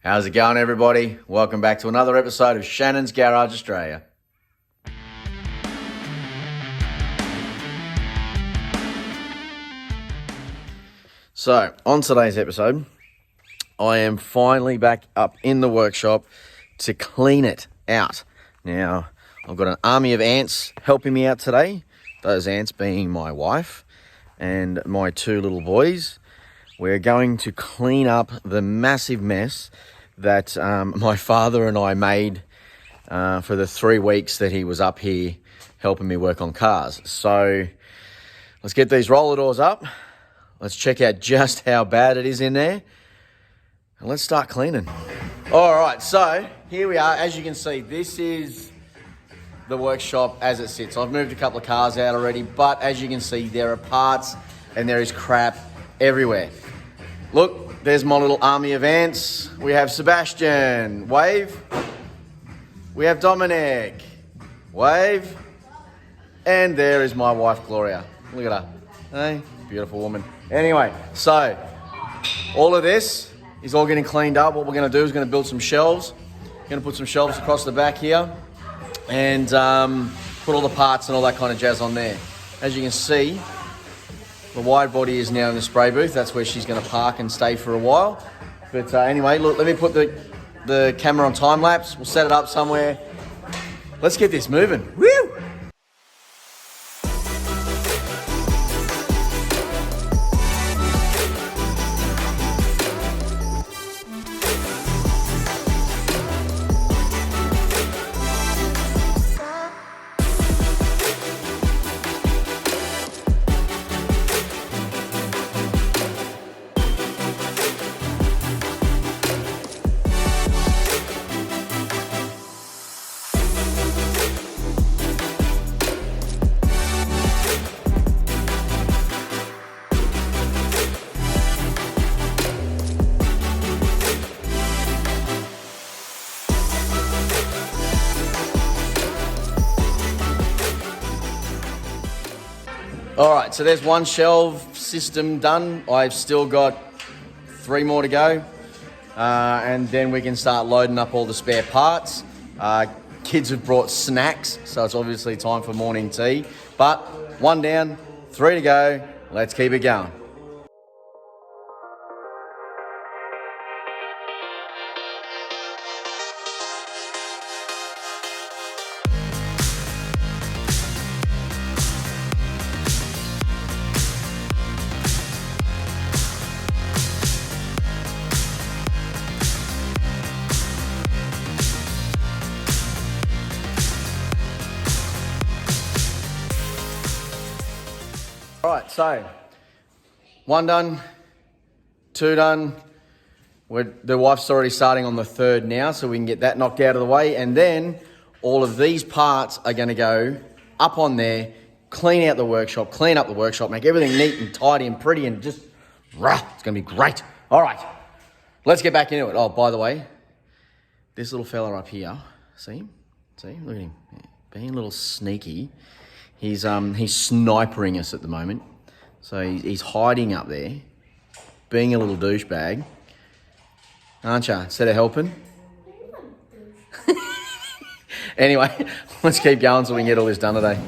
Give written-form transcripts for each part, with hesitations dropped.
How's it going, everybody? Welcome back to another episode of Shannon's Garage Australia. So, on today's episode, I am finally back up in the workshop to clean it out. Now, I've got an army of ants helping me out today. Those ants being my wife and my two little boys. We're going to clean up the massive mess that my father and I made for the 3 weeks that he was up here helping me work on cars. So let's get these roller doors up. Let's check out just how bad it is in there. And let's start cleaning. All right, so here we are. As you can see, this is the workshop as it sits. I've moved a couple of cars out already, but as you can see, there are parts and there is crap everywhere. Look, there's my little army of ants. We have Sebastian, wave. We have Dominic, wave. And there is my wife, Gloria. Look at her, hey, beautiful woman. Anyway, so all of this is all getting cleaned up. What we're gonna do is gonna build some shelves. Gonna put some shelves across the back here and put all the parts and all that kind of jazz on there. As you can see, the wide body is now in the spray booth. That's where she's going to park and stay for a while. But anyway, look, let me put the camera on time lapse. We'll set it up somewhere. Let's get this moving. Woo! All right, so there's one shelf system done. I've still got 3 more to go. And then we can start loading up all the spare parts. Kids have brought snacks, so it's obviously time for morning tea. But 1 down, 3 to go. Let's keep it going. All right, so 1 done, 2 done. The wife's already starting on the 3rd now, so we can get that knocked out of the way. And then all of these parts are going to go up on there, clean out the workshop, clean up the workshop, make everything neat and tidy and pretty and just, it's going to be great. All right, let's get back into it. Oh, by the way, this little fella up here, see him? See, look at him, being a little sneaky. He's snipering us at the moment. So he's hiding up there, being a little douchebag. Aren't you? Instead of helping. Anyway, let's keep going so we can get all this done today.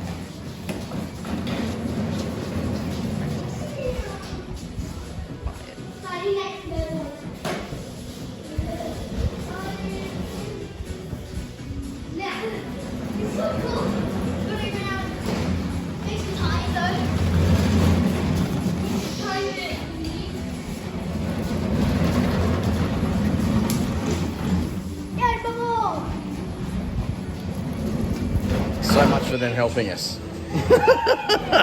So much for them helping us.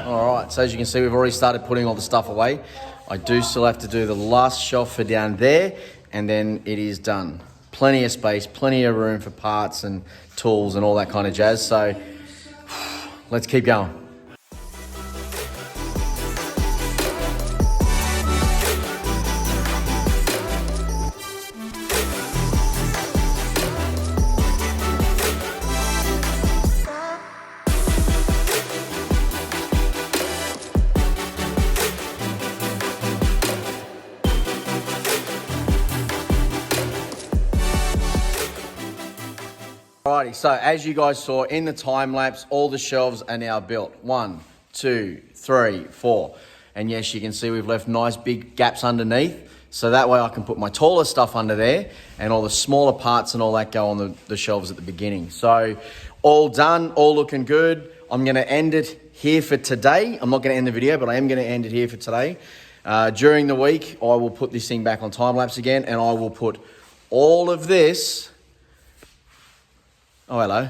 All right, so as you can see, we've already started putting all the stuff away. I do still have to do the last shelf for down there, and then it is done. Plenty of space, plenty of room for parts and tools and all that kind of jazz. So let's keep going. Alrighty, so as you guys saw in the time lapse, all the shelves are now built. 1, 2, 3, 4. And yes, you can see we've left nice big gaps underneath. So that way I can put my taller stuff under there and all the smaller parts and all that go on the shelves at the beginning. So all done, all looking good. I'm gonna end it here for today. I'm not gonna end the video, but I am gonna end it here for today. During the week, I will put this thing back on time lapse again, and I will put all of this, oh hello,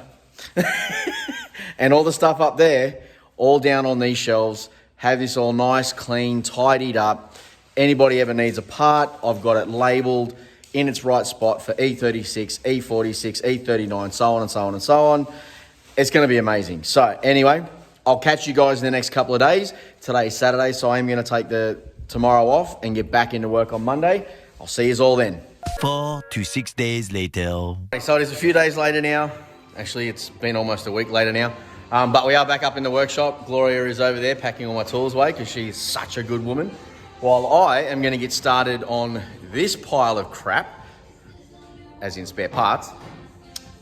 and all the stuff up there, all down on these shelves, have this all nice, clean, tidied up. Anybody ever needs a part, I've got it labeled in its right spot for E36, E46, E39, so on and so on and so on. It's gonna be amazing. So anyway, I'll catch you guys in the next couple of days. Today's Saturday, so I am gonna take the tomorrow off and get back into work on Monday. I'll see you all then. 4 to 6 days later. So it is a few days later now. Actually, it's been almost a week later now. But we are back up in the workshop. Gloria is over there packing all my tools away because she's such a good woman. While I am going to get started on this pile of crap, as in spare parts,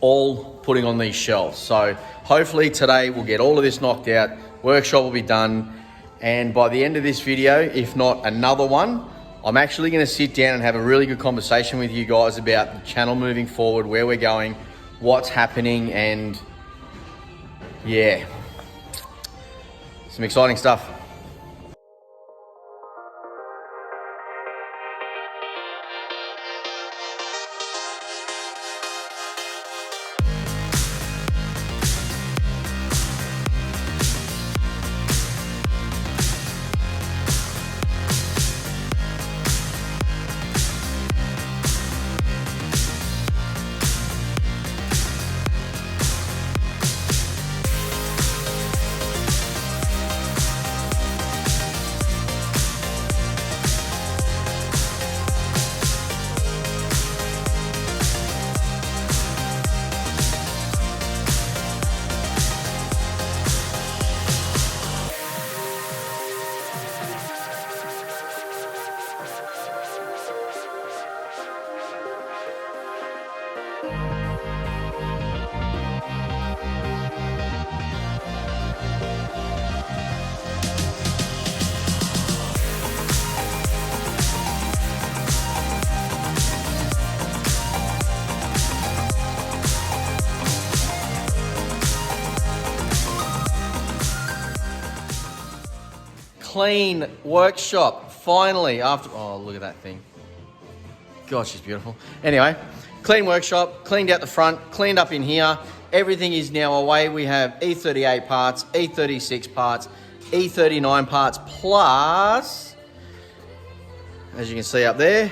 all putting on these shelves. So hopefully today we'll get all of this knocked out. Workshop will be done. And by the end of this video, if not another one, I'm actually going to sit down and have a really good conversation with you guys about the channel moving forward, where we're going, what's happening, and yeah, some exciting stuff. Clean workshop, finally, after, oh, look at that thing. God, she's beautiful. Anyway, clean workshop, cleaned out the front, cleaned up in here. Everything is now away. We have E38 parts, E36 parts, E39 parts, plus, as you can see up there,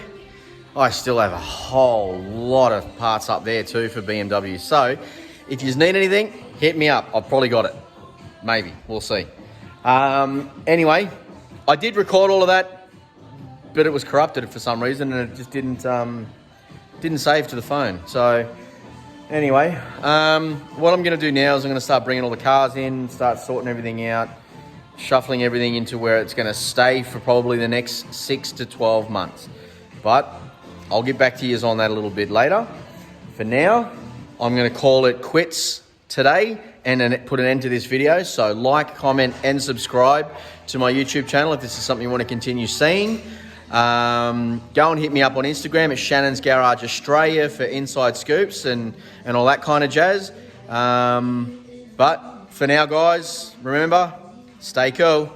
I still have a whole lot of parts up there too for BMW. So if you need anything, hit me up. I've probably got it. Maybe, we'll see. Anyway, I did record all of that, but it was corrupted for some reason and it just didn't save to the phone. So anyway, what I'm going to do now is I'm going to start bringing all the cars in, start sorting everything out, shuffling everything into where it's going to stay for probably the next 6 to 12 months. But I'll get back to you on that a little bit later. For now, I'm going to call it quits today and then put an end to this video. So like, comment and subscribe to my YouTube channel if this is something you want to continue seeing. Go and hit me up on Instagram at Shannon's Garage Australia for inside scoops and all that kind of jazz. But for now, guys, remember, stay cool.